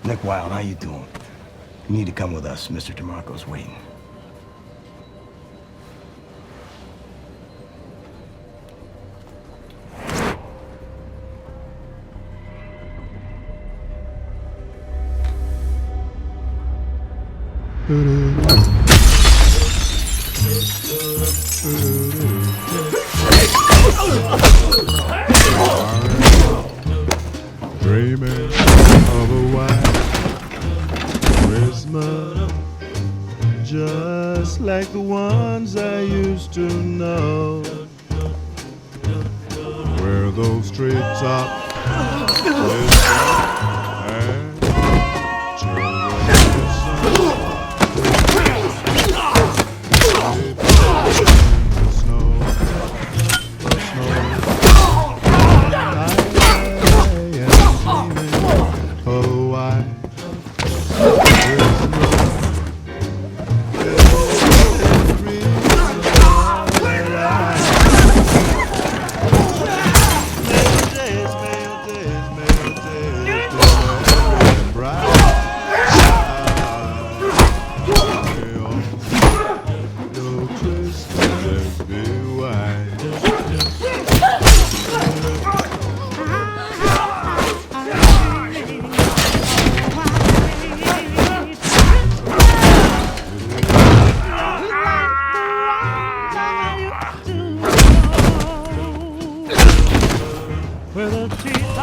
Nick Wilde, how you doing? You need to come with us. Mr. DeMarco's waiting. Dreaming of a white Christmas, just like the ones I used to know, where those treetops listen and children listen. The snow, the snow. Oh, why? Where the trees